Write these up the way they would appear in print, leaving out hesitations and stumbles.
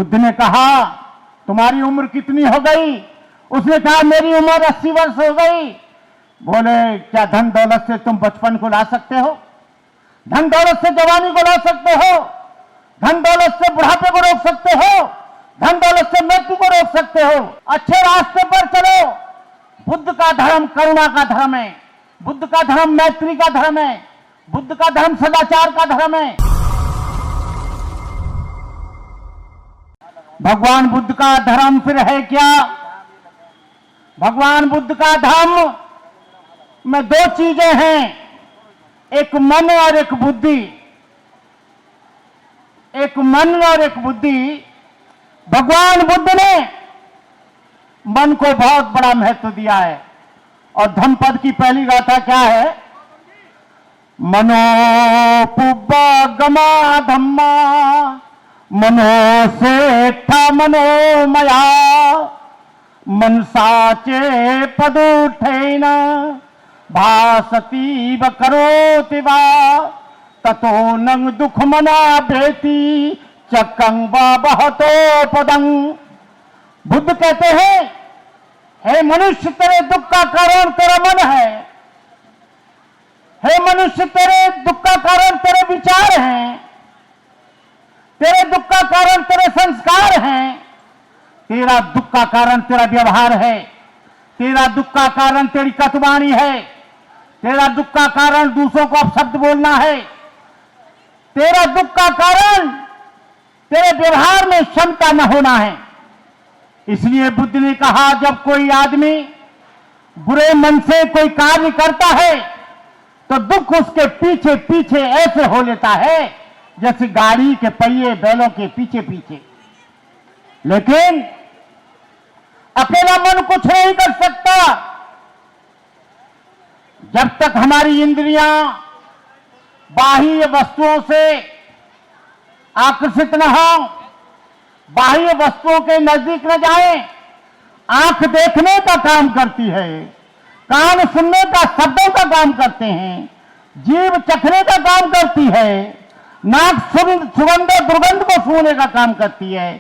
बुद्ध ने कहा तुम्हारी उम्र कितनी हो गई? उसने कहा मेरी उम्र 80 वर्ष हो गई। बोले क्या धन दौलत से तुम बचपन को ला सकते हो? धन दौलत से जवानी को ला सकते हो? धन दौलत से बुढ़ापे को रोक सकते हो? धन दौलत से मृत्यु को रोक सकते हो? अच्छे रास्ते पर चलो। बुद्ध का धर्म करुणा का धर्म है, बुद्ध का धर्म मैत्री का धर्म है, बुद्ध का धर्म सदाचार का धर्म है। भगवान बुद्ध का धर्म फिर है क्या? भगवान बुद्ध का धर्म में दो चीजें हैं, एक मन और एक बुद्धि। एक मन और एक बुद्धि। भगवान बुद्ध ने मन को बहुत बड़ा महत्व दिया है। और धम्मपद की पहली गाथा क्या है? मनो पुब्बा गमा धम्मा मनो सेठा मनोमया मन साचे पदुठेन भासतीव करोति वा ततो नंग दुख मना बेती चक्कं वा बहतो पदं। बुद्ध कहते हैं हे मनुष्य तेरे दुख का कारण तेरा मन है। हे मनुष्य तेरे दुख का कारण तेरे विचार हैं, तेरे दुख का कारण तेरे संस्कार हैं, तेरा दुख का कारण तेरा व्यवहार है, तेरा दुख का कारण तेरी कटवाणी है, तेरा दुख का कारण दूसरों को अपशब्द बोलना है, तेरा दुख का कारण तेरे व्यवहार में क्षमता न होना है। इसलिए बुद्ध ने कहा जब कोई आदमी बुरे मन से कोई कार्य करता है तो दुख उसके पीछे पीछे ऐसे हो लेता है जैसे गाड़ी के पहिए बैलों के पीछे पीछे। लेकिन अकेला मन कुछ नहीं कर सकता। जब तक हमारी इंद्रियां बाह्य वस्तुओं से आकर्षित न हो, बाह्य वस्तुओं के नजदीक न जाए। आंख देखने का काम करती है, कान सुनने का, शब्दों का काम करते हैं, जीभ चखने का काम करती है, नाक सुगंध और दुर्गंध को सूंघने का काम करती है,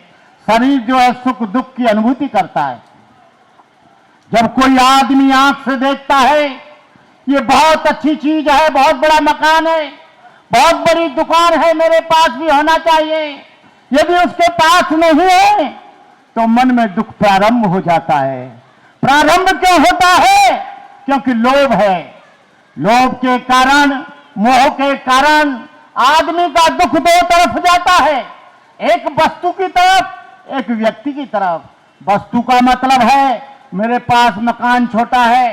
शरीर जो है सुख दुख की अनुभूति करता है। जब कोई आदमी आंख से देखता है ये बहुत अच्छी चीज है, बहुत बड़ा मकान है, बहुत बड़ी दुकान है, मेरे पास भी होना चाहिए, यदि उसके पास नहीं है तो मन में दुख प्रारंभ हो जाता है। प्रारंभ क्यों होता है? क्योंकि लोभ है। लोभ के कारण, मोह के कारण आदमी का दुख दो तरफ जाता है, एक वस्तु की तरफ, एक व्यक्ति की तरफ। वस्तु का मतलब है मेरे पास मकान छोटा है,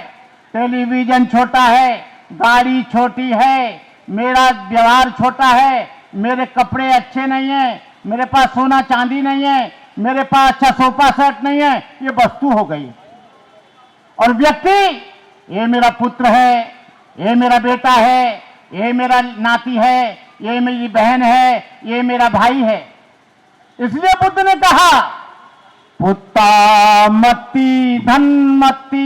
टेलीविजन छोटा है, गाड़ी छोटी है, मेरा व्यवहार छोटा है, मेरे कपड़े अच्छे नहीं हैं, मेरे पास सोना चांदी नहीं है, मेरे पास अच्छा सोफा सेट नहीं है, ये वस्तु हो गई। और व्यक्ति, ये मेरा पुत्र है, ये मेरा बेटा है, ये मेरा नाती है, ये मेरी बहन है, ये मेरा भाई है। इसलिए बुद्ध ने कहा पुत्ता मत्ती धनमत्ती,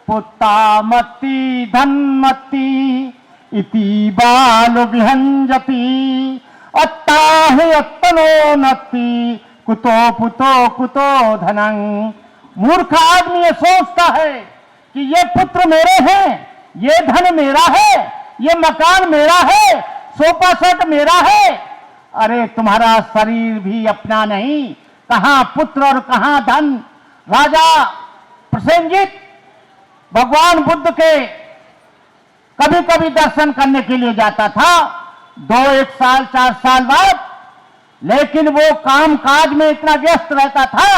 पुत्ता मत्ती धनमत्ती इति बाल विहंजति अत्ताहि अत्तनो नत्ति कुतो पुतो कुतो धनं। मूर्ख आदमी ये सोचता है कि ये पुत्र मेरे हैं, ये धन मेरा है, ये मकान मेरा है, सोफा सेट मेरा है। अरे तुम्हारा शरीर भी अपना नहीं, कहां पुत्र और कहां धन। राजा प्रसेनजित भगवान बुद्ध के कभी कभी दर्शन करने के लिए जाता था, 1 साल 4 साल बाद, लेकिन वो काम काज में इतना व्यस्त रहता था,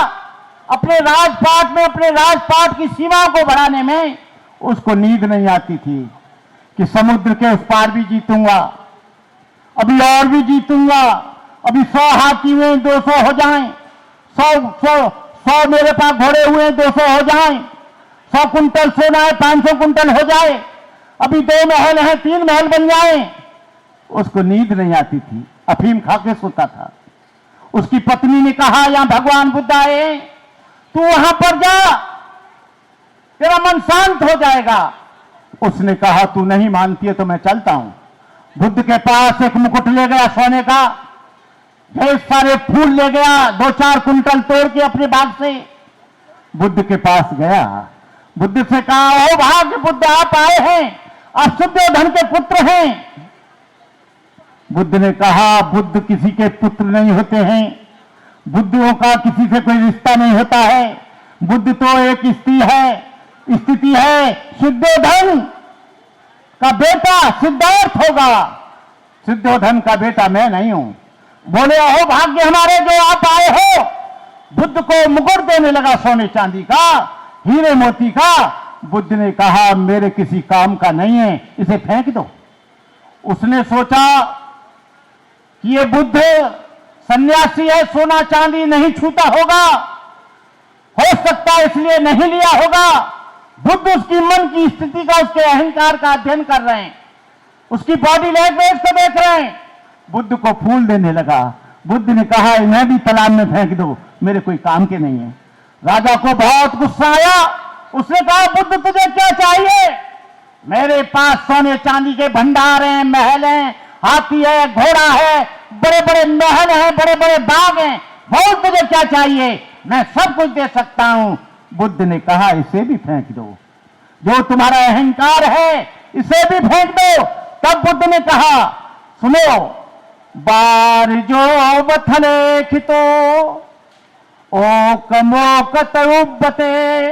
अपने राजपाट में, अपने राजपाट की सीमाओं को बढ़ाने में उसको नींद नहीं आती थी कि समुद्र के उस पार भी जीतूंगा, अभी और भी जीतूंगा, अभी 100 हाथी हुए 200 हो जाएं, 100 मेरे पास घोड़े हुए 200 हो जाएं, 100 कुंटल सोना है 500 कुंटल हो जाए, अभी 2 महल हैं 3 महल बन जाए। उसको नींद नहीं आती थी, अफीम खा के सोता था। उसकी पत्नी ने कहा यहां भगवान बुद्ध आए, तू वहां पर जा, तेरा मन शांत हो जाएगा। उसने कहा तू नहीं मानती है तो मैं चलता हूं। बुद्ध के पास एक मुकुट ले गया सोने का, ढेर सारे फूल ले गया, 2-4 कुंटल तोड़ के अपने बाग से बुद्ध के पास गया। बुद्ध से कहा, ओ भाग्य बुद्ध, आप आए हैं, आप शुद्धोधन के पुत्र हैं। बुद्ध ने कहा, बुद्ध किसी के पुत्र नहीं होते हैं, बुद्धों का किसी से कोई रिश्ता नहीं होता है। बुद्ध तो एक स्थिति है, शुद्धोधन का बेटा सिद्धार्थ होगा, शुद्धोधन का बेटा मैं नहीं हूं। बोले, ओ भाग्य हमारे जो आप आए हो। बुद्ध को मुकुट देने लगा सोने चांदी का, हीरे मोती का। बुद्ध ने कहा, मेरे किसी काम का नहीं है, इसे फेंक दो। उसने सोचा कि ये बुद्ध सन्यासी है, सोना चांदी नहीं छूता होगा, हो सकता है इसलिए नहीं लिया होगा। बुद्ध उसकी मन की स्थिति का, उसके अहंकार का अध्ययन कर रहे हैं, उसकी बॉडी लैंग्वेज को देख रहे हैं। बुद्ध को फूल देने लगा। बुद्ध ने कहा, इन्हें भी तालाब में फेंक दो, मेरे कोई काम के नहीं है। राजा को बहुत गुस्सा आया। उसने कहा, बुद्ध तुझे क्या चाहिए? मेरे पास सोने चांदी के भंडार हैं, महल हैं, हाथी है, घोड़ा है, बड़े बड़े महल हैं, बड़े बड़े बाग हैं, बहुत तुझे क्या चाहिए? मैं सब कुछ दे सकता हूं। बुद्ध ने कहा, इसे भी फेंक दो, जो तुम्हारा अहंकार है इसे भी फेंक दो। तब बुद्ध ने कहा, सुनो, बार जो बथले खितो ओक मोकत उब्बते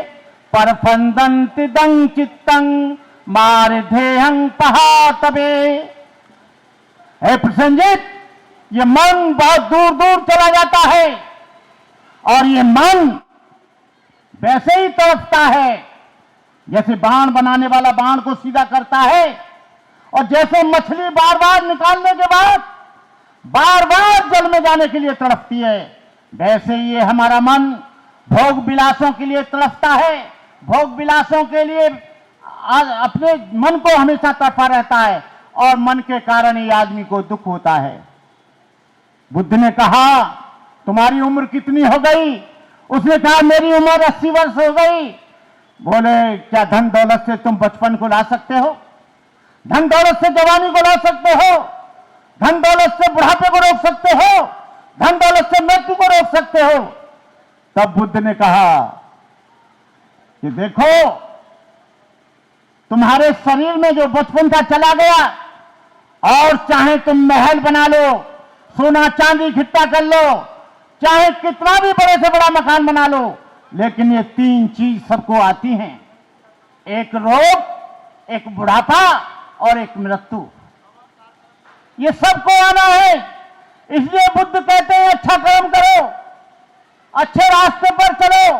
परफंदंति दंग चित्तंग मारधेहं पहातबे। हे प्रसन्नजित, ये मन बहुत दूर दूर चला जाता है और ये मन वैसे ही तड़पता है जैसे बाण बनाने वाला बाण को सीधा करता है, और जैसे मछली बार बार निकालने के बाद बार बार जल में जाने के लिए तड़पती है, वैसे ये हमारा मन भोग विलासों के लिए तड़पता है। भोग विलासों के लिए अपने मन को हमेशा तड़पा रहता है, और मन के कारण ही आदमी को दुख होता है। बुद्ध ने कहा, तुम्हारी उम्र कितनी हो गई? उसने कहा, मेरी उम्र 80 वर्ष हो गई। बोले, क्या धन दौलत से तुम बचपन को ला सकते हो? धन दौलत से जवानी को ला सकते हो? धन दौलत से बुढ़ापे को रोक सकते हो? धन दौलत से मृत्यु को रोक सकते हो? तब बुद्ध ने कहा कि देखो, तुम्हारे शरीर में जो बचपन का चला गया, और चाहे तुम महल बना लो, सोना चांदी इकट्ठा कर लो, चाहे कितना भी बड़े से बड़ा मकान बना लो, लेकिन ये 3 चीज सबको आती हैं, एक रोग, एक बुढ़ापा और एक मृत्यु। ये सबको आना है। इसलिए बुद्ध कहते हैं, अच्छा कर्म करो, अच्छे रास्ते पर चलो।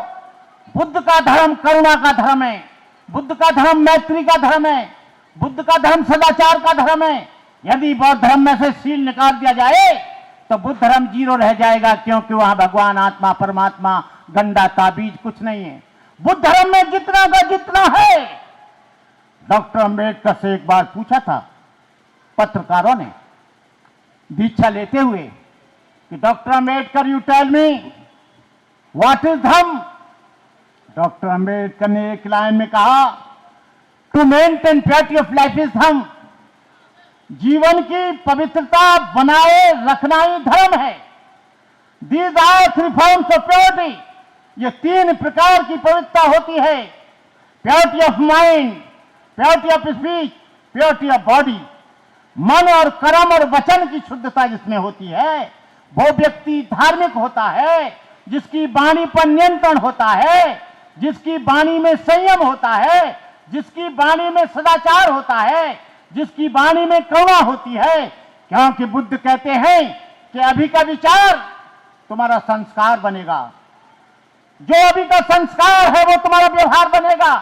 बुद्ध का धर्म करुणा का धर्म है, बुद्ध का धर्म मैत्री का धर्म है, बुद्ध का धर्म सदाचार का धर्म है। यदि बौद्ध धर्म में से शील निकाल दिया जाए तो बुद्ध धर्म 0 रह जाएगा, क्योंकि वहां भगवान, आत्मा, परमात्मा, गंडा, ताबीज कुछ नहीं है। बुद्ध धर्म में जितना का जितना है। डॉक्टर अंबेडकर से एक बार पूछा था पत्रकारों ने दीक्षा लेते हुए कि doctor Ambedkar, you tell me what is dharma? Doctor Ambedkar ने एक लाइन में कहा, to maintain purity of life is dharma. जीवन की पवित्रता बनाए रखना ही धर्म है। These are 3 forms of purity. ये 3 प्रकार की पवित्रता होती है, purity of mind, purity of speech, purity of body. मन और कर्म और वचन की शुद्धता जिसमें होती है, वो व्यक्ति धार्मिक होता है, जिसकी वाणी पर नियंत्रण होता है, जिसकी वाणी में संयम होता है, जिसकी वाणी में सदाचार होता है, जिसकी वाणी में करुणा होती है। क्योंकि बुद्ध कहते हैं कि अभी का विचार तुम्हारा संस्कार बनेगा, जो अभी का संस्कार है वो तुम्हारा व्यवहार बनेगा,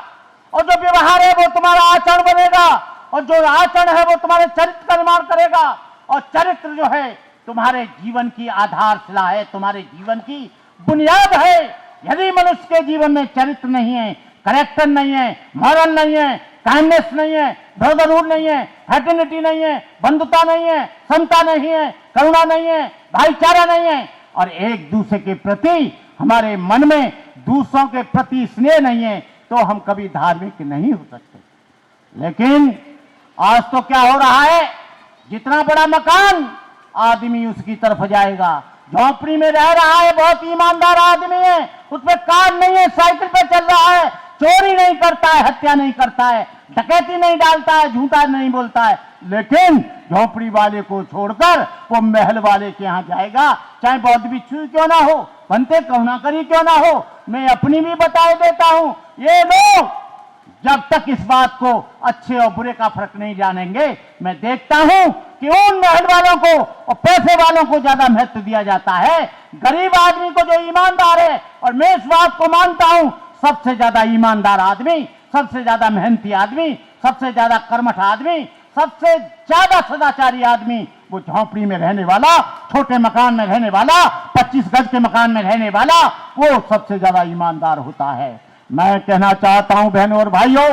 और जो व्यवहार है वो तुम्हारा आचरण बनेगा, और जो आचरण है वो तुम्हारे चरित्र का निर्माण करेगा, और चरित्र जो है तुम्हारे जीवन की आधारशिला है, तुम्हारे जीवन की बुनियाद है। यदि मनुष्य के जीवन में चरित्र नहीं है, करेक्टर नहीं है, मॉरल नहीं है, काइंडनेस नहीं है, ब्रदरहुड नहीं है, फ्रेटर्निटी नहीं है, बंधुता नहीं है, समता नहीं है, करुणा नहीं है, भाईचारा नहीं है, और एक दूसरे के प्रति हमारे मन में दूसरों के प्रति स्नेह नहीं है, तो हम कभी धार्मिक नहीं हो सकते। लेकिन आज तो क्या हो रहा है, जितना बड़ा मकान आदमी उसकी तरफ जाएगा, झोपड़ी में रह रहा है, बहुत ईमानदार आदमी है, उस पर कार नहीं है, साइकिल पे चल रहा है, चोरी नहीं करता है, हत्या नहीं करता है, डकैती नहीं डालता है, झूठा नहीं बोलता है, लेकिन झोपड़ी वाले को छोड़कर वो महल वाले के यहां जाएगा, चाहे बौद्ध भिक्षु क्यों ना हो, बनते कहुना करी क्यों ना हो। मैं अपनी भी बता देता हूं, ये लोग जब तक इस बात को अच्छे और बुरे का फर्क नहीं जानेंगे, मैं देखता हूं कि उन महल वालों को और पैसे वालों को ज्यादा महत्व दिया जाता है, गरीब आदमी को जो ईमानदार है, और मैं इस बात को मानता हूं सबसे ज्यादा ईमानदार आदमी, सबसे ज्यादा मेहनती आदमी, सबसे ज्यादा कर्मठ आदमी, सबसे ज्यादा सदाचारी आदमी वो झोंपड़ी में रहने वाला, छोटे मकान में रहने वाला, 25 गज के मकान में रहने वाला, वो सबसे ज्यादा ईमानदार होता है। मैं कहना चाहता हूं बहनों और भाइयों,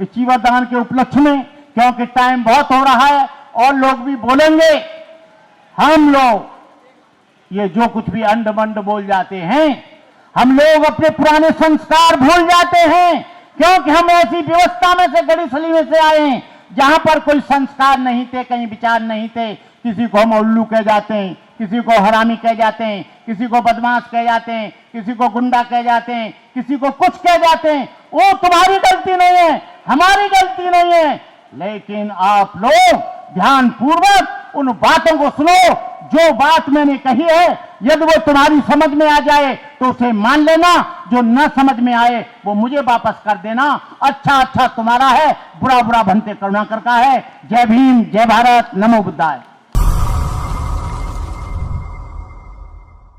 इस चीवरदान के उपलक्ष्य में, क्योंकि टाइम बहुत हो रहा है और लोग भी बोलेंगे, हम लोग ये जो कुछ भी अंड मंड बोल जाते हैं, हम लोग अपने पुराने संस्कार भूल जाते हैं, क्योंकि हम ऐसी व्यवस्था में से, गड़ी सली में से आए हैं जहां पर कोई संस्कार नहीं थे, कहीं विचार नहीं थे। किसी को हम उल्लू कह जाते हैं, किसी को हरामी कह जाते हैं, किसी को बदमाश कह जाते हैं, किसी को गुंडा कह जाते हैं, किसी को कुछ कह जाते हैं। वो तुम्हारी गलती नहीं है, हमारी गलती नहीं है, लेकिन आप लोग ध्यान पूर्वक उन बातों को सुनो। जो बात मैंने कही है, यदि वो तुम्हारी समझ में आ जाए तो उसे मान लेना, जो न समझ में आए वो मुझे वापस कर देना। अच्छा अच्छा तुम्हारा है, बुरा बुरा भंते करुणाकर का है। जय भीम, जय भारत, नमो बुद्धाय।